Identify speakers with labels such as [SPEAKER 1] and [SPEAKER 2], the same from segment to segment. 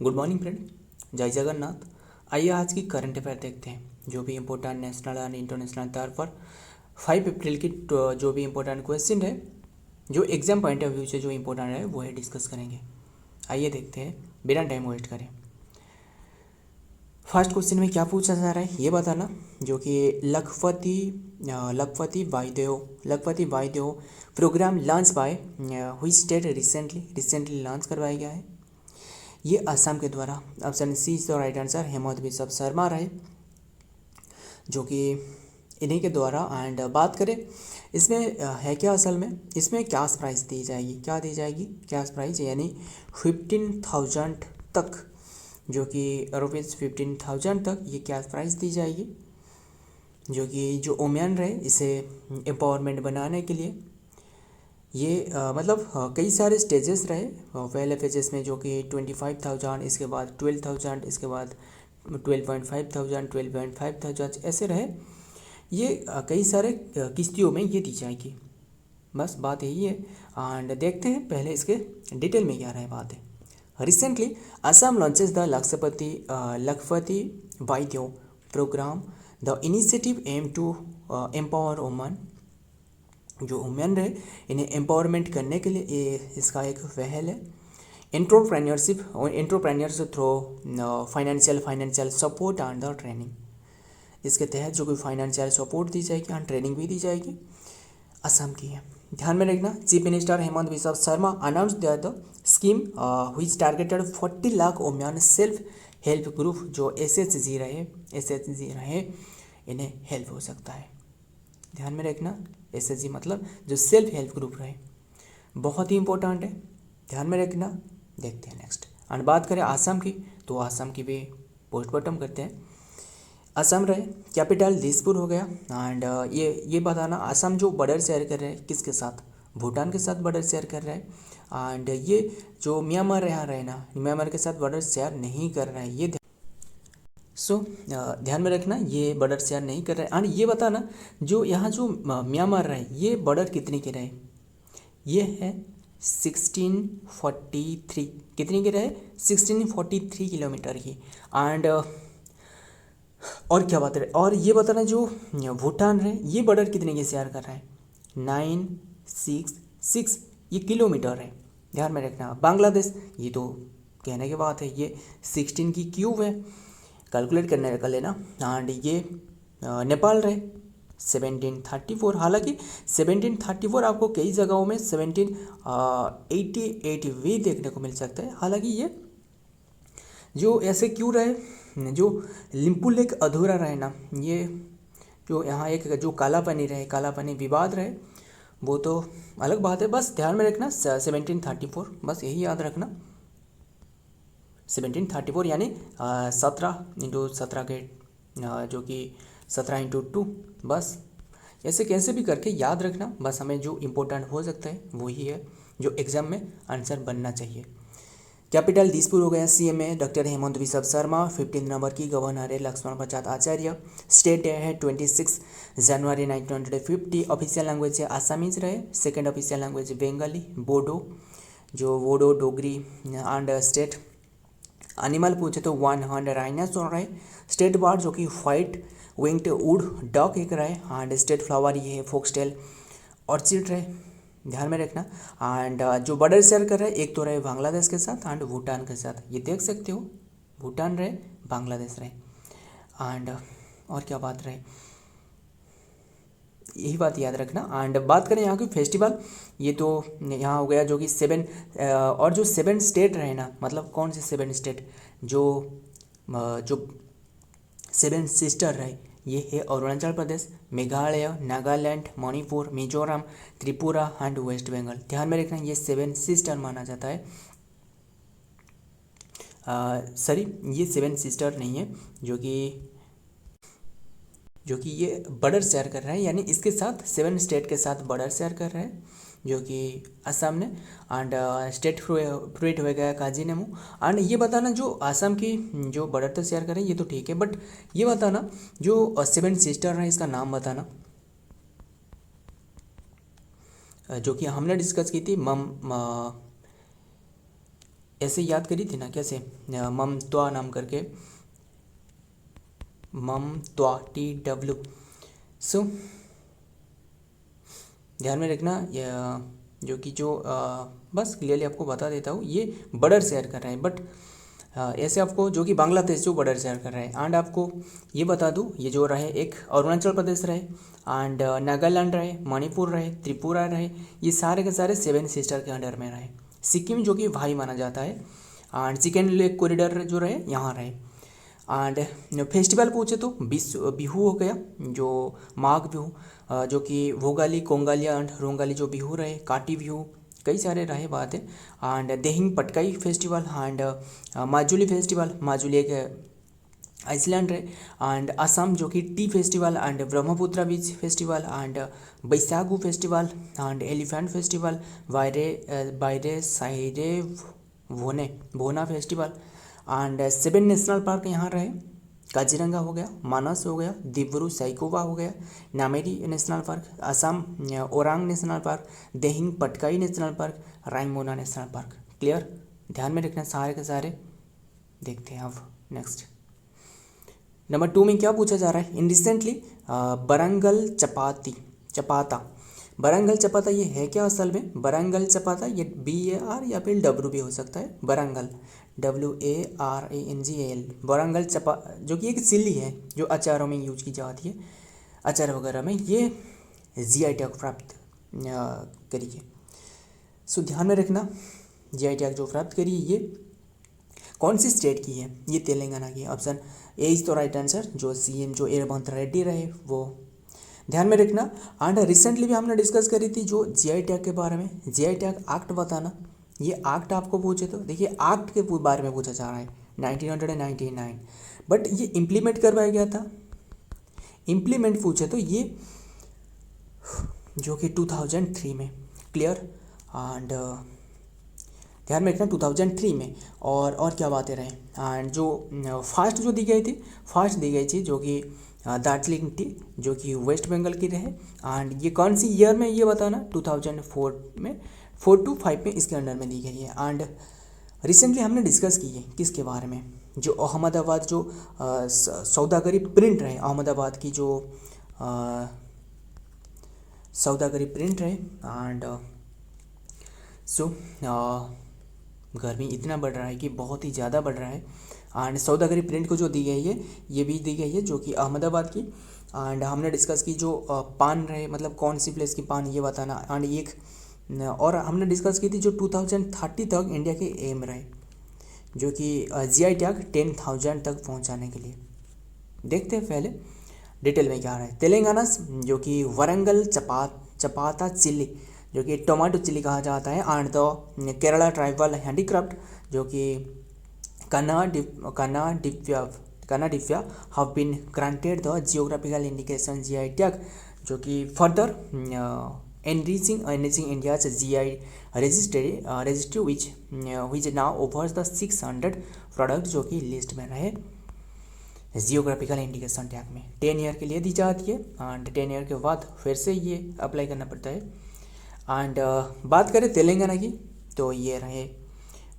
[SPEAKER 1] Good morning friend, जय जगन्नाथ। आइए आज की करंट अफेयर देखते हैं, जो भी इम्पोर्टेंट नेशनल एंड इंटरनेशनल तौर पर 5 अप्रैल की जो भी इम्पोर्टेंट क्वेश्चन है, जो एग्जाम पॉइंट ऑफ व्यू से जो इम्पोर्टेंट है वो है डिस्कस करेंगे। आइए देखते हैं बिना टाइम वेस्ट करें। फर्स्ट क्वेश्चन में क्या पूछा जा रहा है ये बताना, जो कि Lakhpati Vayudev program launch by हुई स्टेट रिसेंटली लॉन्च करवाया गया है। ये असम के द्वारा। Option C is the right answer, Himanta Biswa Sarma रहे जो कि इन्हीं के द्वारा। एंड बात करें इसमें है क्या, असल में इसमें कैश प्राइस दी जाएगी। क्या दी जाएगी? कैश प्राइस, यानी 15,000 तक, जो कि ₹15,000 तक ये कैश प्राइस दी जाएगी, जो कि जो वुमेन रहे इसे एम्पावरमेंट बनाने के लिए। ये कई सारे स्टेजेस रहे। पहले फेजेस में जो कि 25,000, इसके बाद 12,000, इसके बाद 12,500, 12,500 ऐसे रहे। ये कई सारे किश्तियों में ये दी जाएगी। बस बात यही है। एंड देखते हैं पहले इसके डिटेल में क्या रहे बात है। Recently Assam launches the Lakhpati Vayudev program. The initiative aim to empower women. जो वुमेन रहे इन्हें एम्पावरमेंट करने के लिए ये इसका एक पहल है। Entrepreneurs through financial support and the training. इसके तहत जो कोई फाइनेंशियल सपोर्ट दी जाएगी एंड ट्रेनिंग भी दी जाएगी। असम की है, ध्यान में रखना। Chief minister Hemant Biswa Sharma announce the scheme which targeted 40 lakh women self help group. जो एसएचजी रहे इन्हें हेल्प हो सकता है। ध्यान में रखना, एसएचजी मतलब जो सेल्फ हेल्प ग्रुप रहे, बहुत ही इंपॉर्टेंट है, ध्यान में रखना। देखते हैं नेक्स्ट। एंड बात करें आसाम की, तो आसाम की भी पोस्टमार्टम करते हैं। असम रहे, कैपिटल दिसपुर हो गया। एंड ये बताना, असम जो बॉर्डर शेयर कर रहे हैं किसके साथ? भूटान के साथ बॉर्डर शेयर कर रहा है। एंड ये जो म्यांमार यहाँ रहे ना, म्यांमार के साथ बॉर्डर शेयर नहीं कर रहा है, ये ध्यान में रखना, ये बॉर्डर शेयर नहीं कर रहे हैं। एंड ये बताना, जो यहाँ जो म्यांमार रहे ये बॉर्डर कितने के रहे? ये है 1643। कितने के रहे? 1643 किलोमीटर की। एंड और क्या बात है, और ये बताना जो भूटान रहे ये बॉर्डर कितने के शेयर कर रहा है? 966 ये किलोमीटर है, ध्यान में रखना। बांग्लादेश, ये तो कहने की बात है, ये 16 की क्यूब है, कैलकुलेट करने कर लेना। एंड ये नेपाल रहे 1734। हालांकि 1734 आपको कई जगहों में 1788 भी देखने को मिल सकता है। हालांकि ये जो ऐसे क्यों रहे, जो लिम्पू लेक अधूरा रहे ना, ये जो यहाँ एक जो काला पानी विवाद रहे, वो तो अलग बात है। बस ध्यान में रखना 1734, बस यही याद रखना। 1734 यानी 17 के जो कि 17×2, बस ऐसे कैसे भी करके याद रखना। बस हमें जो इम्पोर्टेंट हो सकता है वही है जो एग्जाम में आंसर बनना चाहिए। कैपिटल दिसपुर हो गया। सीएम है डॉक्टर हेमंत बिस्वा शर्मा। 15 नंबर की गवर्नर है लक्ष्मण प्रसाद आचार्य। स्टेट डे है 26 जनवरी 1950। ऑफिशियल लैंग्वेज है आसामीज रहे। Second official language Bengali, Bodo Dogri. And state animal पूछे तो 1 हॉर्न राइनासोर रहे। स्टेट बर्ड जो कि व्हाइट विंग्ड वुड डक एक रहे। एंड स्टेट फ्लावर ये है फोक्सटेल ऑर्चिड रहे, ध्यान में रखना। एंड जो बॉर्डर शेयर कर रहे हैं एक तो रहे बांग्लादेश के साथ एंड भूटान के साथ, ये देख सकते हो, भूटान रहे, बांग्लादेश रहे। एंड और क्या बात रहे, यही बात याद रखना। एंड बात करें यहाँ की फेस्टिवल, ये तो यहाँ हो गया जो कि 7 और जो 7 स्टेट रहे ना, मतलब कौन से 7 स्टेट, जो 7 सिस्टर रहे, ये है अरुणाचल प्रदेश, मेघालय, नागालैंड, मणिपुर, मिजोरम, त्रिपुरा एंड वेस्ट बंगाल। ध्यान में रखना ये 7 सिस्टर माना जाता है। सॉरी, ये 7 सिस्टर नहीं है, जो कि ये बॉर्डर शेयर कर रहा है, यानी इसके साथ 7 स्टेट के साथ बॉर्डर शेयर कर रहा है, जो कि असम ने। एंड स्टेट फ्रूट हो गया काजी नेमू। एंड ये बताना, जो असम की जो बॉर्डर तो शेयर करें ये तो ठीक है, बट ये बताना जो 7 सिस्टर है इसका नाम बताना, जो कि हमने डिस्कस की थी। ऐसे याद करी थी ना कैसे, ममत्वा नाम करके, ममत्वा TW। सो ध्यान में रखना, जो कि बस क्लियरली आपको बता देता हूँ, ये बॉर्डर शेयर कर रहे हैं, बट ऐसे आपको जो कि बांग्लादेश जो बॉर्डर शेयर कर रहे हैं। एंड आपको ये बता दूँ, ये जो रहे एक अरुणाचल प्रदेश रहे, एंड नागालैंड रहे, मणिपुर रहे, त्रिपुरा रहे, ये सारे के सारे 7 सिस्टर के अंडर में रहे। सिक्किम जो कि भाई माना जाता है, एंड चिकन लेक कॉरिडोर जो रहे यहाँ रहे। एंड फेस्टिवल पूछे तो बिहू हो गया, जो माघ बिहू, जो कि भोगाली, कोंगालिया एंड रोंगाली जो बिहू रहे, काटी बिहू, कई सारे रहे बात है। And Dehing Patkai festival, and Majuli festival, Majuli एक आइसलैंड रहे। एंड असम जो कि tea festival, and Brahmaputra beach festival, and Baisagu festival, and elephant festival, बायरे साइरे Bhaona festival. And 7 national park यहाँ रहे, काजीरंगा हो गया, मानस हो गया, दिब्रू साइकोवा हो गया, Nameri national park, Assam Orang national park, Dehing Patkai national park, Raimona national park. Clear, ध्यान में रखना सारे के सारे। देखते हैं अब नेक्स्ट नंबर 2 में क्या पूछा जा रहा है। इन रिसेंटली बरंगल चपाता, बरंगल चपाता ये है क्या असल में? बरंगल चपाता ये BAR या फिर W भी हो सकता है, बरंगल WARANGAL, बरंगल चपा, जो कि एक चिल्ली है जो अचारों में यूज की जाती है, अचार वगैरह में। ये GI टैग प्राप्त करी है। सो ध्यान में रखना, GI टैग जो प्राप्त करी है ये कौन सी स्टेट की है? ये तेलंगाना की है। ऑप्शन ए इज तो राइट आंसर। जो CM जो रेवंत रेड्डी रहे वो, ध्यान में रखना। एंड रिसेंटली भी हमने डिस्कस करी थी जो GI टैग के बारे में। GI टैग एक्ट बताना, ये एक्ट आपको पूछे तो देखिए एक्ट के बारे में पूछा जा रहा है 1999, बट ये इम्प्लीमेंट करवाया गया था। इम्प्लीमेंट पूछे तो ये जो कि 2003 में। क्लियर, एंड ध्यान में रखना 2003 में। और क्या बातें रहे। एंड जो फर्स्ट जो दी गई थी जो कि दार्जिलिंग टी, जो कि वेस्ट बंगाल की रहे। एंड ये कौन सी ईयर में ये बताना, 2004 में, 4 to 5 में इसके अंडर में दी गई है। एंड रिसेंटली हमने डिस्कस की है किसके बारे में, जो अहमदाबाद जो सौदागरी प्रिंट रहे, अहमदाबाद की जो सौदागरी प्रिंट रहे। एंड सो गर्मी इतना बढ़ रहा है कि बहुत ही ज़्यादा बढ़ रहा है। एंड सौदागरी प्रिंट को जो दी गई है ये भी दी गई है जो कि अहमदाबाद की। एंड हमने डिस्कस की जो पान रहे, मतलब कौन सी प्लेस की पान ये बताना। एंड एक और हमने डिस्कस की थी जो 2030 तक इंडिया के एम रहे, जो कि GI टैग 10,000 तक पहुंचाने के लिए। देखते हैं पहले डिटेल में क्या रहा है। तेलंगाना जो कि वरंगल चपाता चिल्ली, जो कि टोमेटो चिल्ली कहा जाता है। And the Kerala tribal handicraft, जो कि कनाडिफ्या have been granted the geographical indication GI tag, जो कि further enriching India's GI registry which now offers the 600 product जो कि लिस्ट में रहे जियोग्राफिकल इंडिकेशन टैग में। 10 ईयर के लिए दी जाती है। एंड 10 ईयर के बाद फिर से ये अप्लाई करना पड़ता है। एंड बात करें तेलंगाना की तो ये रहे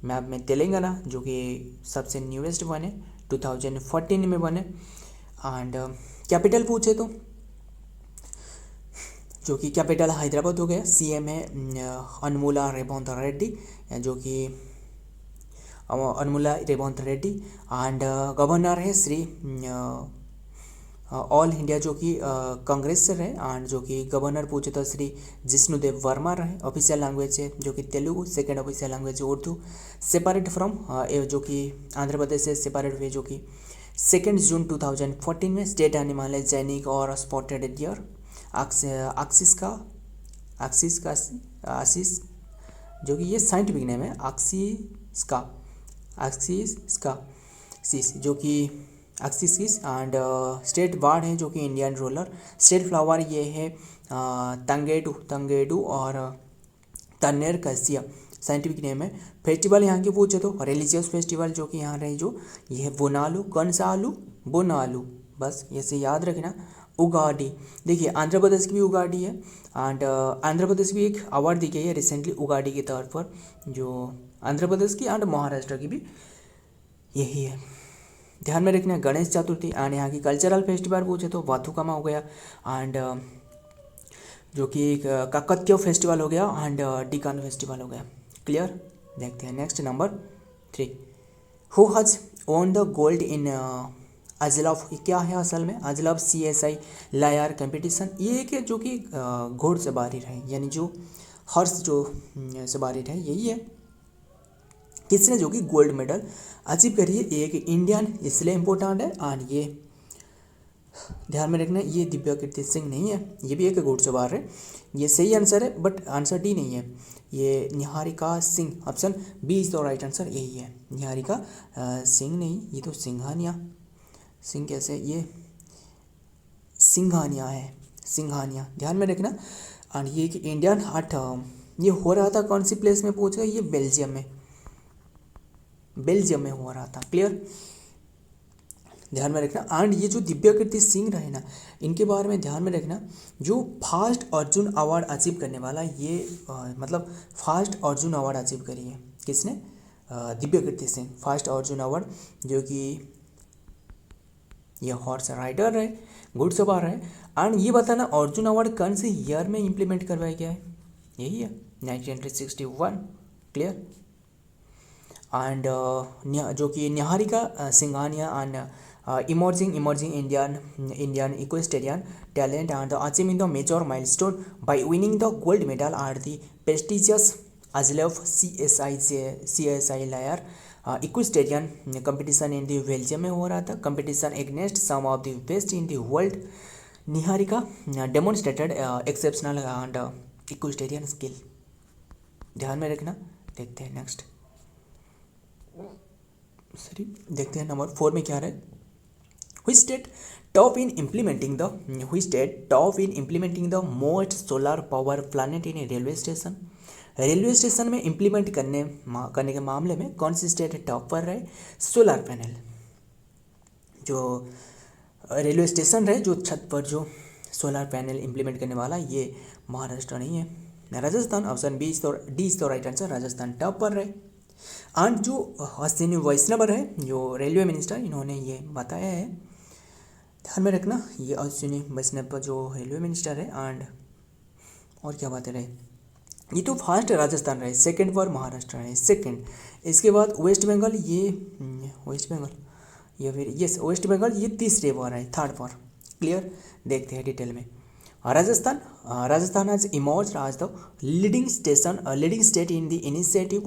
[SPEAKER 1] मैप में तेलंगाना, जो कि सबसे न्यूएस्ट बने, 2014 में बने। एंड कैपिटल पूछे तो जो कि कैपिटल हैदराबाद हो गया। CM है अनमुला रेवंत रेड्डी, जो कि अनमुला रेवंत रेड्डी। एंड गवर्नर है श्री ऑल इंडिया, जो कि कांग्रेस से रहे। एंड जो कि गवर्नर पूछे तो श्री जिष्णुदेव वर्मा रहे। ऑफिशियल लैंग्वेज है जो कि तेलुगु, सेकेंड ऑफिशियल लैंग्वेज है उर्दू। सेपरेट फ्रॉम जो कि आंध्र प्रदेश से सेपरेट हुए, जो कि 2 जून 2014 में। स्टेट एनिमल है जैनिक और स्पॉटेड डियर। आक्सिस, जो कि ये साइंटिफिक नेम है आक्सिस, जो कि आक्सिस। एंड स्टेट बर्ड है जो कि इंडियन रोलर। स्टेट फ्लावर ये है तंगेडू और तन्नेर कैसिया, साइंटिफिक नेम है। फेस्टिवल यहाँ के पूछे तो रिलीजियस फेस्टिवल जो कि यहाँ रहे, जो ये है बोनालू, कौन सा आलू, बोनालू, बस ऐसे याद रखना। उगाडी, देखिए आंध्र प्रदेश की भी उगाडी है। एंड आंध्र प्रदेश भी एक अवार्ड दी गई है रिसेंटली उगाडी के तौर पर, जो आंध्र प्रदेश की एंड महाराष्ट्र की भी यही है। ध्यान में रखना गणेश चतुर्थी एंड यहाँ की कल्चरल फेस्टिवल पूछे तो वाथुकमा हो गया एंड जो कि काकत्य फेस्टिवल हो गया एंड डिकान फेस्टिवल हो गया। क्लियर। देखते हैं next number 3, who has won the gold in अजलफ। क्या है असल में अजलफ CSI लायर कंपटीशन। ये एक है जो कि घोड़सवारी है, यानी जो हर्ष जो सवारी है यही है। किसने जो कि गोल्ड मेडल अचीव करी है, एक इंडियन, इसलिए इम्पोर्टेंट है। एंड ये ध्यान में रखना ये दिव्या कीर्ति सिंह नहीं है, ये भी एक घोड़सवार है। ये सही आंसर है बट आंसर डी नहीं है, ये Niharika Singh. Option B is the right answer, यही है निहारिका सिंह नहीं, ये तो सिंघानिया। सिंह कैसे, ये सिंघानिया है, सिंघानिया। ध्यान में रखना। एंड ये कि इंडियन आर्ट ये हो रहा था कौन सी प्लेस में पूछा, ये बेल्जियम में, बेल्जियम में हो रहा था। क्लियर। ध्यान में रखना। एंड ये जो दिव्या कीर्ति सिंह रहे ना, इनके बारे में ध्यान में रखना, जो फर्स्ट अर्जुन अवार्ड अचीव करने वाला ये मतलब फर्स्ट अर्जुन अवार्ड अचीव करी है किसने, दिव्या कीर्ति सिंह। फर्स्ट अर्जुन अवार्ड जो कि ये हॉर्स राइडर है, घुड़सवार है। एंड ये बताना अर्जुन अवार्ड कौन से ईयर में इम्प्लीमेंट करवाया गया है, यही है 1961। क्लियर। एंड जो कि Niharika Singhania and emerging Indian equestrian talent and achieving the major milestone by winning the gold medal at the prestigious Azlov CSI layer equestrian competition in the Belgium में हो रहा था। competition against some of the best in the world. Niharika demonstrated exceptional and equestrian skill। ध्यान में रखना। देखते हैं next, sorry देखते हैं नंबर 4 में क्या रहे। Which state top in implementing the most solar power plant in a railway station? Railway station में इम्प्लीमेंट करने के मामले में कौन सी स्टेट टॉप पर रहे, सोलर पैनल। जो रेलवे स्टेशन रहे जो छत पर जो सोलर पैनल इम्प्लीमेंट करने वाला, ये महाराष्ट्र नहीं है, Rajasthan. Option B D is the right answer, Rajasthan top पर रहे। एंड जो अश्विनी वैष्णव है जो रेलवे मिनिस्टर, इन्होंने ये बताया है, ध्यान में रखना। ये अश्विनी वैष्णव जो रेलवे मिनिस्टर है। एंड और क्या बातें रहे, ये तो फर्स्ट राजस्थान रहे, सेकंड पर महाराष्ट्र रहे, सेकंड। इसके बाद वेस्ट बंगाल, ये वेस्ट बंगाल या फिर यस वेस्ट बंगाल ये तीसरे पर है, थर्ड पर। क्लियर। देखते हैं डिटेल में। Rajasthan has emerged as the leading state in the initiative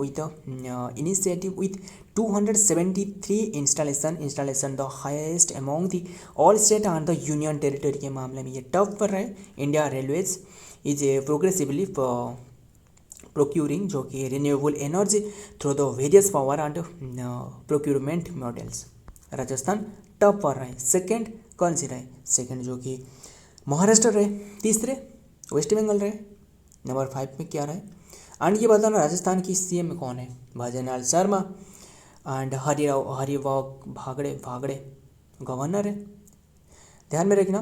[SPEAKER 1] with 273 installation, the highest among the all state and the union territory के मामले में ये टॉप पर है। India railways is progressively procuring जो कि renewable energy through the various power and procurement models. Rajasthan top पर रहे। सेकंड कौन सी रहे, सेकंड जो कि महाराष्ट्र रहे, तीसरे वेस्ट बंगाल रहे, नंबर 5 में क्या रहे। एंड ये बताना राजस्थान की CM कौन है, भजनलाल शर्मा। एंड हरिभाऊ भागड़े गवर्नर है, ध्यान में रखना।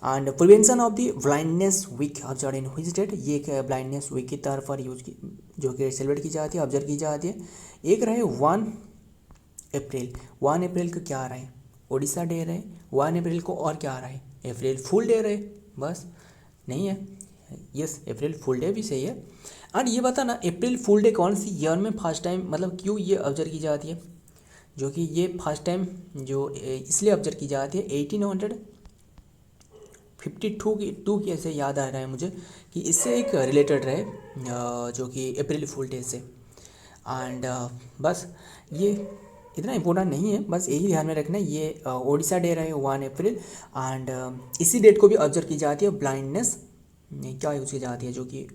[SPEAKER 1] And prevention of the blindness week observe in which date, ये एक ब्लाइंडनेस वीक की तरफ पर यूज की जो कि सेलिब्रेट की जाती है, ऑब्जर्व की जाती है। एक रहे 1 अप्रैल, 1 अप्रैल को क्या रहे, ओडिशा डे रहे। 1 अप्रैल को और क्या रहे, अप्रैल फुल डे रहे, बस नहीं है, यस अप्रैल फुल डे भी सही है। एंड ये बताना अप्रैल फुल डे कौन सी ईयर में फर्स्ट टाइम, मतलब क्यों ये ऑब्जर्व की जाती है, जो कि ये फर्स्ट टाइम जो इसलिए ऑब्जर्व की जाती है 1852 की ऐसे याद आ रहा है मुझे कि इससे एक रिलेटेड रहे जो कि अप्रैल फुल डे से। एंड बस ये इतना इम्पोर्टेंट नहीं है, बस यही ध्यान में रखना। ये ओडिशा डे रहे 1 अप्रैल। एंड इसी डेट को भी ऑब्जर्व की जाती है ब्लाइंडनेस क्या यूज की जाती है, जो कि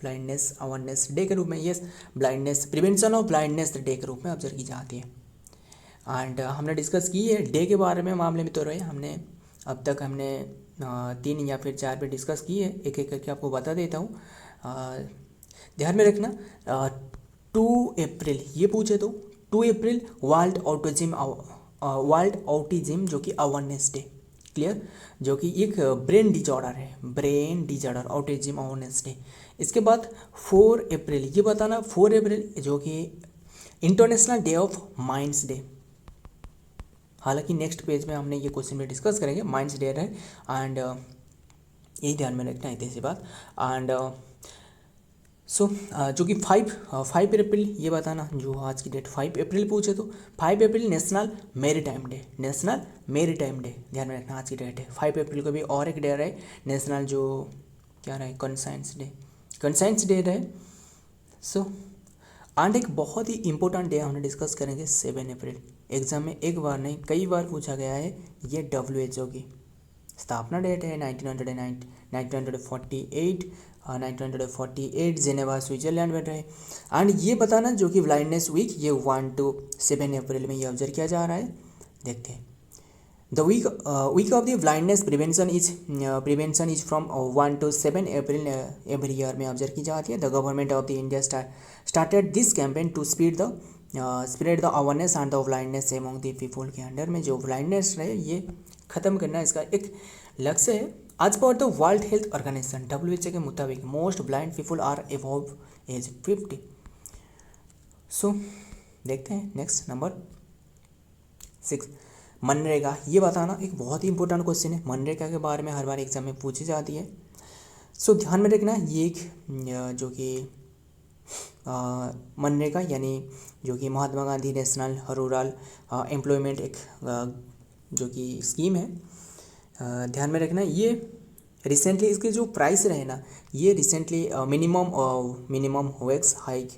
[SPEAKER 1] ब्लाइंडनेस अवेयरनेस डे के रूप में, yes blindness prevention of blindness day के रूप में ऑब्जर्व की जाती है। एंड हमने डिस्कस की है डे के बारे में, मामले में तो रहे हमने अब तक हमने 3 या फिर 4 पे डिस्कस की है, एक एक करके आपको बता देता हूँ। ध्यान में रखना 2 अप्रैल ये पूछे तो 2 अप्रैल वर्ल्ड ऑटिज्म जो कि अवेयरनेस डे। क्लियर, जो कि एक ब्रेन डिजॉर्डर है, brain disorder autism awareness day. इसके बाद 4 अप्रैल ये बताना 4 अप्रैल जो कि international day of mines day, हालांकि नेक्स्ट पेज में हमने ये क्वेश्चन में डिस्कस करेंगे, माइंस डे है एंड यही ध्यान में रखना है इतनी सी बात। एंड सो जो कि 5 अप्रैल, ये बताना जो आज की डेट 5 अप्रैल पूछे तो 5 April national maritime day, national maritime day ध्यान में रखना आज की डेट है। 5 अप्रैल को भी और एक डे रहे नेशनल, जो क्या रहे, कॉन्साइंस डे रहे। सो एंड एक बहुत ही इंपॉर्टेंट डे हमने डिस्कस करेंगे 7 अप्रैल, एग्जाम में एक बार नहीं कई बार पूछा गया है, ये WHO की स्थापना डेट है 1948 जेनेवा स्विट्जरलैंड में रहे। एंड ये बताना जो कि ब्लाइंडनेस वीक ये 1 to 7 अप्रैल में ये ऑब्जर्व किया जा रहा है। देखते हैं the week of the blindness prevention is from 1 to 7 April every year में ऑब्जर्व की जाती है। The government of the India started this campaign to spread the awareness and the blindness among the people के under में जो blindness रहे ये ख़त्म करना इसका एक लक्ष्य है। आज पर the world health organization WHO के मुताबिक most blind people are above age 50। So देखते हैं नेक्स्ट नंबर 6 मनरेगा, ये बताना एक बहुत ही इंपॉर्टेंट क्वेश्चन है। मनरेगा के बारे में हर बार एग्जाम में पूछी जाती है। सो ध्यान में रखना ये एक जो कि मनरेगा यानी जो कि Mahatma Gandhi national rural employment एक जो कि स्कीम है, ध्यान में रखना। ये रिसेंटली इसके जो प्राइस रहे ना, ये recently minimum wage hike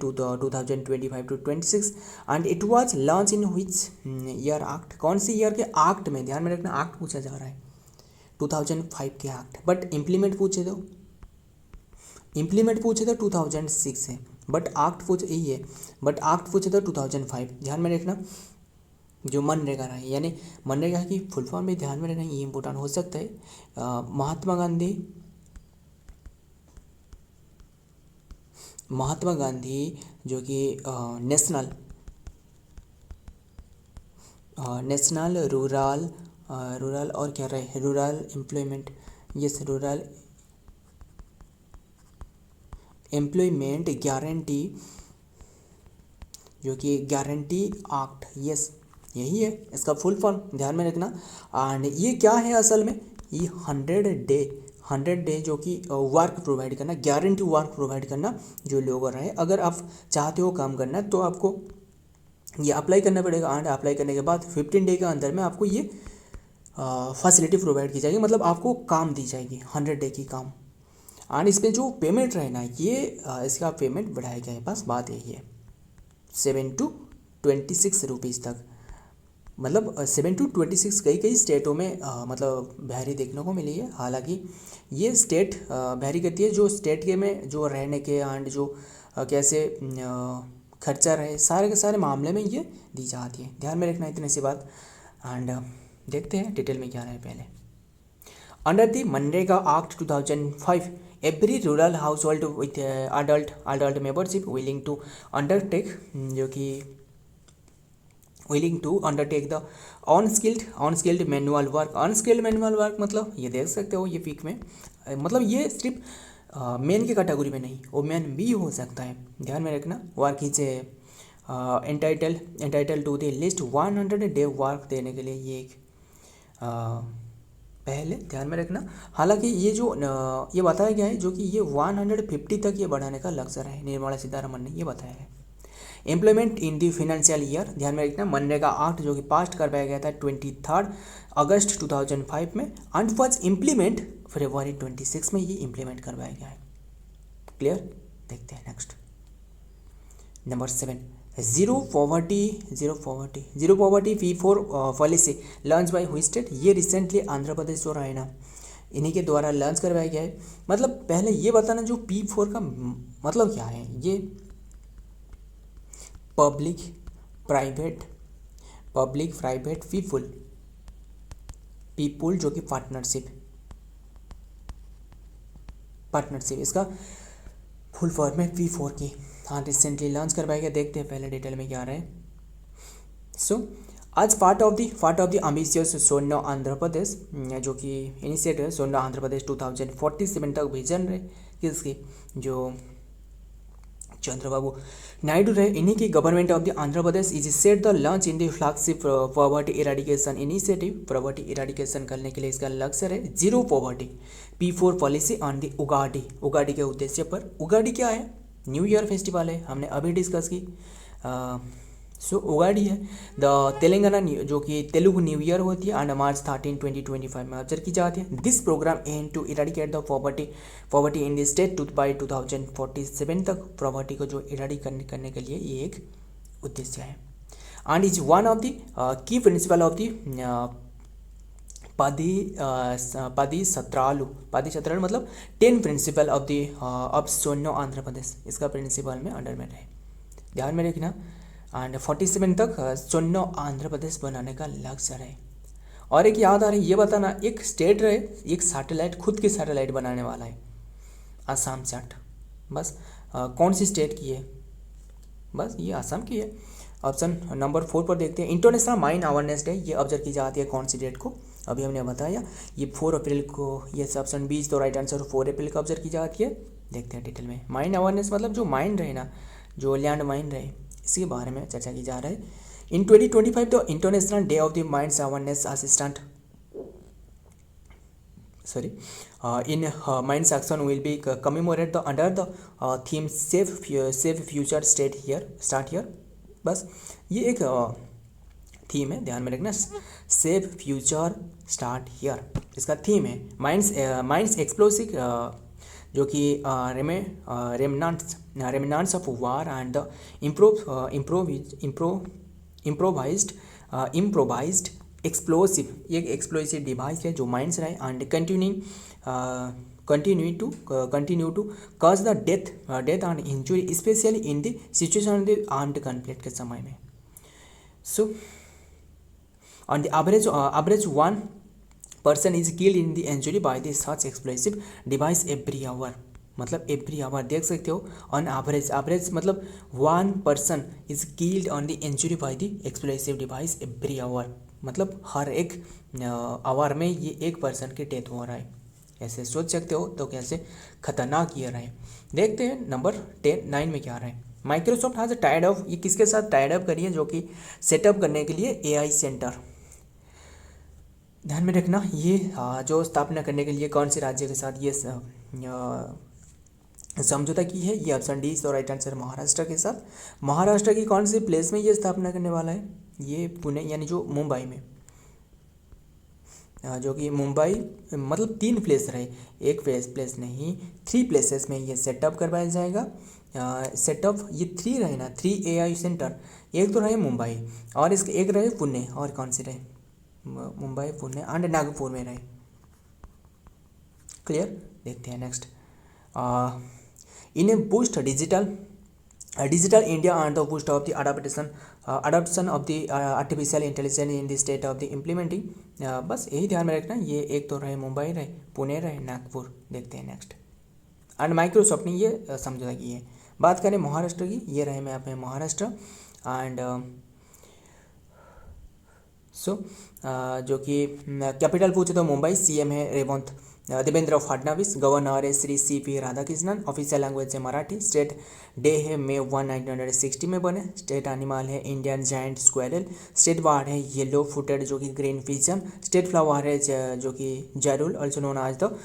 [SPEAKER 1] to 2025 to 26 and it was launch in which year act, कौन सी ईयर के एक्ट में, ध्यान में रखना एक्ट पूछा जा रहा है 2005 के एक्ट, बट इम्प्लीमेंट पूछे तो 2006 है, बट एक्ट पूछे यही है, बट एक्ट पूछे तो 2005। ध्यान में रखना जो मनरेगा रहा है, यानी मनरेगा की फुल फॉर्म में ध्यान में रखना, ये इंपॉर्टेंट हो सकता है। महात्मा गांधी जो कि नेशनल रूरल और क्या रहे, rural employment, yes rural employment guarantee जो कि गारंटी एक्ट, यस यही है इसका फुल फॉर्म, ध्यान में रखना। एंड ये क्या है असल में, ये 100 डे जो कि वर्क प्रोवाइड करना, गारंटी वर्क प्रोवाइड करना जो लोग रहे। अगर आप चाहते हो काम करना तो आपको ये अप्लाई करना पड़ेगा एंड अप्लाई करने के बाद 15 डे के अंदर में आपको ये फैसिलिटी प्रोवाइड की जाएगी, मतलब आपको काम दी जाएगी 100 डे की काम। एंड इसमें जो पेमेंट रहना ये इसका पेमेंट बढ़ाया गया है, बस बात यही है 7 to 26 रुपीज़ तक, मतलब 7 to 26 कई स्टेटों में मतलब वैरी देखने को मिली है। हालांकि ये स्टेट वैरी करती है, जो स्टेट के में जो रहने के एंड जो कैसे खर्चा रहे सारे के सारे मामले में ये दी जाती है, ध्यान में रखना इतनी सी बात। एंड देखते हैं डिटेल में क्या रहे पहले। अंडर द मनरेगा act 2005 every rural household with adult membership willing to undertake the unskilled manual work. Unskilled manual work मतलब ये देख सकते हो ये पिक में, मतलब ये सिर्फ मेन की कैटेगरी में नहीं, वो मैन भी हो सकता है, ध्यान में रखना। Work is entitle to the list 100 day work देने के लिए ये एक पहले ध्यान में रखना। हालांकि ये जो ये बताया गया है जो कि ये 150 तक ये बढ़ाने का लक्ष्य है, निर्मला सीतारमण ने ये बताया है। Employment in the financial year, ध्यान में रखना मनरेगा एक्ट जो कि पास करवाया गया था 23 अगस्त 2005 में एंड वॉज इम्प्लीमेंट फरवरी 26 में ये इम्प्लीमेंट करवाया गया है। क्लियर, देखते हैं next number 7 zero poverty P4 policy launch by हुई स्टेट, ये रिसेंटली आंध्र प्रदेश जो रहा है ना इन्हीं के द्वारा लॉन्च करवाया गया है। मतलब पहले ये बताना जो P4 का मतलब क्या है, ये पब्लिक प्राइवेट पीपुल जो कि पार्टनरशिप इसका फुल फॉर्म है P4 की। हाँ रिसेंटली लॉन्च करवाया गया, देखते हैं पहले डिटेल में क्या आ रहा है। सो आज पार्ट ऑफ द एम्बिशियस सोनो आंध्र प्रदेश जो कि इनिशिएटिव है सोनो आंध्र प्रदेश 2047 तक विजन रहे किसकी, जो चंद्रबाबू नायडू रहे। इन्हीं की government of the Andhra Pradesh is set the launch in the flagship poverty eradication initiative. Poverty eradication करने के लिए इसका लक्ष्य है zero poverty P4 policy on the Ugadi. Ugadi के उद्देश्य पर। उगाडी क्या है? न्यू ईयर फेस्टिवल है, हमने अभी डिस्कस की। सो उगाडी है द तेलंगाना जो कि तेलुगु न्यू ईयर होती है एंड मार्च 13, 2025 में ऑब्जर्व की जाती है। This program aim to eradicate the poverty in the state by 2047 तक पॉवर्टी को जो इरेडिकेट करने के लिए ये एक उद्देश्य है and is one of the key principle of the पदी सत्रालु मतलब 10 प्रिंसिपल ऑफ द ऑफ सोनो आंध्र प्रदेश, इसका प्रिंसिपल में अंडर में रहे, ध्यान में रखना। एंड 47 तक सोनो आंध्र प्रदेश बनाने का लक्ष्य रहे। और एक याद आ रही, ये बताना, एक स्टेट रहे, एक सैटेलाइट, खुद की सैटेलाइट बनाने वाला है, असम सैट। बस कौन सी स्टेट की है? बस ये असम की है। ऑप्शन नंबर 4 पर देखते हैं। इंटरनेशनल माइन अवेयरनेस डे ये ऑब्जर्व की जाती है कौन सी डेट को? अभी हमने बताया ये 4 अप्रैल को। ये ऑप्शन 20 तो राइट आंसर 4 अप्रैल को ऑब्जर्व की जाती है। देखते हैं डिटेल में। माइन अवेयरनेस मतलब जो माइन रहे ना, जो लैंड माइन रहे, इसके बारे में चर्चा की जा रहा है। इन 2025 the international day of the mines awareness assistant in Minds Action will be commemorated under the theme Safe Future Start Here। बस ये एक थीम है, ध्यान में रखना, सेफ फ्यूचर स्टार्ट हियर इसका थीम है। माइंड्स एक्सप्लोसिव जो कि remnants of war and the improvised explosive, ये एक एक्सप्लोसिव डिवाइस है जो माइंड्स रहे and continue to cause the death and injury especially in the situation of the armed conflict के समय में। So on the average 1 person is killed in the injury by the such explosive device every hour। मतलब every hour देख सकते हो, on average मतलब 1 person is killed on the injury by the explosive device every hour, मतलब हर एक our में ये 1 person की डेथ हो रहा है। ऐसे सोच सकते हो तो कैसे खतरनाक ये रहा है। देखते हैं नंबर 9 में क्या रहा है। माइक्रोसॉफ्ट हैज टाइड अप, ये किसके साथ टाइड अप करी है? जो कि सेटअप करने के लिए AI सेंटर। ध्यान में रखना, ये जो स्थापना करने के लिए कौन से राज्य के साथ ये समझौता की है? ये ऑप्शन डी तो राइट आंसर महाराष्ट्र के साथ। महाराष्ट्र की कौन सी प्लेस में ये स्थापना करने वाला है? ये पुणे यानी जो मुंबई में, जो कि मुंबई मतलब 3 प्लेस रहे, एक प्लेस नहीं 3 प्लेसेस में ये सेटअप करवाया जाएगा। सेटअप ये 3 रहे ना, 3 AI सेंटर, एक तो रहे मुंबई और इसके एक रहे पुणे, और कौन से रहे? मुंबई, पुणे एंड नागपुर में रहे। क्लियर? देखते हैं next. In A boost digital India and the boost of the adoption of the artificial intelligence in the state of the implementing. बस यही ध्यान में रखना, ये एक तो रहे मुंबई रहे, पुणे रहे, नागपुर। देखते हैं नेक्स्ट। एंड माइक्रोसॉफ्ट ने ये समझौता की है। बात करें महाराष्ट्र की, ये रहे मैप में महाराष्ट्र एंड जो कि कैपिटल पूछे तो मुंबई, CM है रेवंत देवेंद्र फडणवीस, गवर्नर है Shri CP Radhakrishnan, official language है मराठी, स्टेट डे है May 1, 1960 में बने, स्टेट एनिमल है Indian giant squirrel, state bird है येलो फुटेड जो कि ग्रीन पिजन, स्टेट फ्लावर है जो कि Jarul also known as the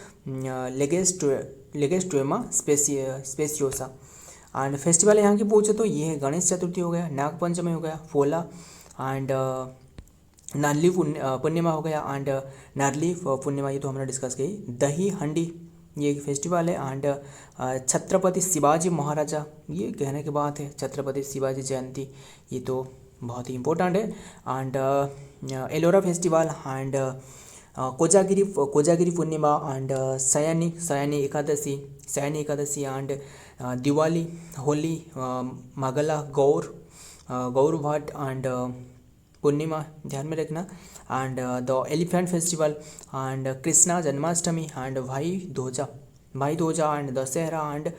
[SPEAKER 1] Lagerstroemia speciosa. And festival यहाँ की पूछे तो ये है गणेश चतुर्थी हो गया, नाग पंचमी हो गया, पोला एंड नारली पूर्णिमा हो गया एंड नारली पूर्णिमा ये तो हमने डिस्कस की। दही हंडी ये एक फेस्टिवल है एंड छत्रपति शिवाजी महाराजा, ये कहने की बात है, छत्रपति शिवाजी जयंती ये तो बहुत ही इम्पोर्टेंट है। And Ellora festival and Kojagiri Purnima and Sayani Ekadashi and Diwali, Holi, Mangala Gaur भट्ट एंड पूर्णिमा ध्यान में रखना and the elephant festival and Krishna Janmashtami and Bhai Dooja and Dussehra and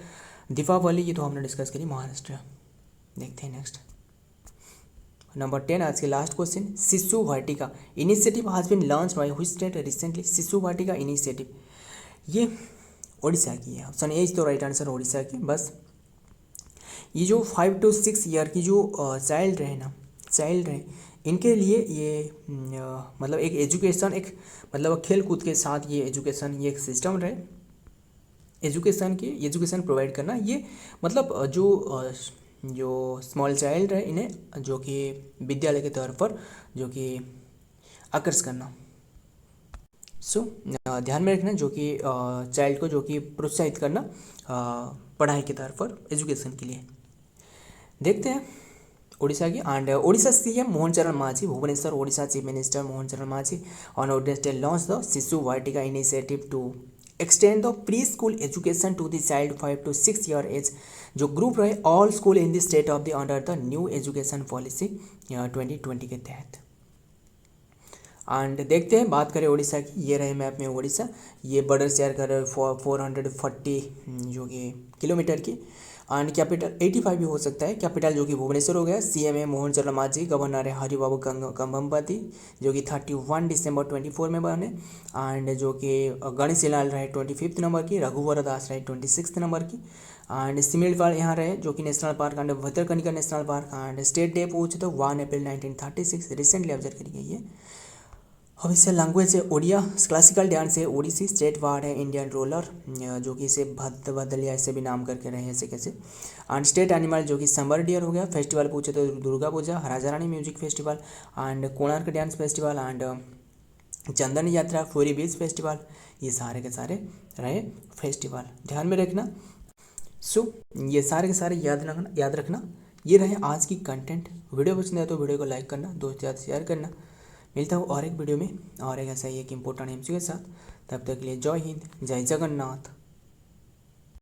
[SPEAKER 1] Deepawali ये तो हमने डिस्कस करी महाराष्ट्र। देखते हैं नेक्स्ट नंबर 10 आज के last question. Shishu Vatika initiative has been launched by which state recently? Shishu Vatika initiative ये ओडिशा की है, ऑप्शन ए इज तो राइट आंसर ओडिशा की। बस ये जो 5 to 6 ईयर की जो चाइल्ड रहे इनके लिए ये मतलब एक एजुकेशन, एक मतलब खेल कूद के साथ ये एजुकेशन, ये एक सिस्टम रहे एजुकेशन प्रोवाइड करना। ये मतलब जो स्मॉल चाइल्ड है इन्हें जो कि विद्यालय के तौर पर जो कि आकर्षित करना। ध्यान में रखना जो कि चाइल्ड को जो कि प्रोत्साहित करना पढ़ाई के तौर पर, एजुकेशन के लिए। देखते हैं ओडिशा की। And Odisha CM Mohan Charan Majhi, Bhubaneswar Odisha chief minister Mohan Charan Majhi on Wednesday launch the Shishu Vatika initiative to extend the pre school education to the child 5 to 6 year age, जो ग्रुप रहे all school in the state of the under the new education policy 2020 के तहत। And देखते हैं, बात करें उड़ीसा की, ये रहे मैप में उड़ीसा, ये बॉर्डर शेयर कर रहे 440 जो कि किलोमीटर की। एंड कैपिटल 85 भी हो सकता है। कैपिटल जो कि भुवनेश्वर हो गया। सीएम है मोहन चरण मांझी, गवर्नर है हरिबाबू कंभमपति जो कि 31 दिसंबर 24 में बने। एंड जो कि गणेशी लाल रहे 25 नंबर की, रघुवर दास रहे 26 नंबर की। एंड सिमिलपाल यहाँ रहे जो कि national park and Bhitarkanika national park. And state day पूछे तो 1 अप्रैल 1936 रिसेंटली ऑब्जर्व करी गई है। अब इससे लैंग्वेज है ओडिया, क्लासिकल डांस है ओडिसी, स्टेट वार्ड है इंडियन रोलर जो कि इसे भदलिया ऐसे भी नाम करके रहे हैं ऐसे कैसे। एंड स्टेट एनिमल जो कि समर डियर हो गया। फेस्टिवल पूछे तो Durga Puja, Raja Rani music festival and Konark dance festival and Chandan Yatra, Puri beach festival, ये सारे के सारे रहे फेस्टिवल। ध्यान में रखना। ये सारे के सारे याद रखना। ये रहे आज की कंटेंट। वीडियो पसंद है तो वीडियो को लाइक करना, दोस्त के साथ शेयर करना। मिलता हूँ और एक वीडियो में और एक ऐसा ही एक इम्पोर्टेंट एमसीक्यू के साथ। तब तक के लिए जय हिंद, जय जगन्नाथ।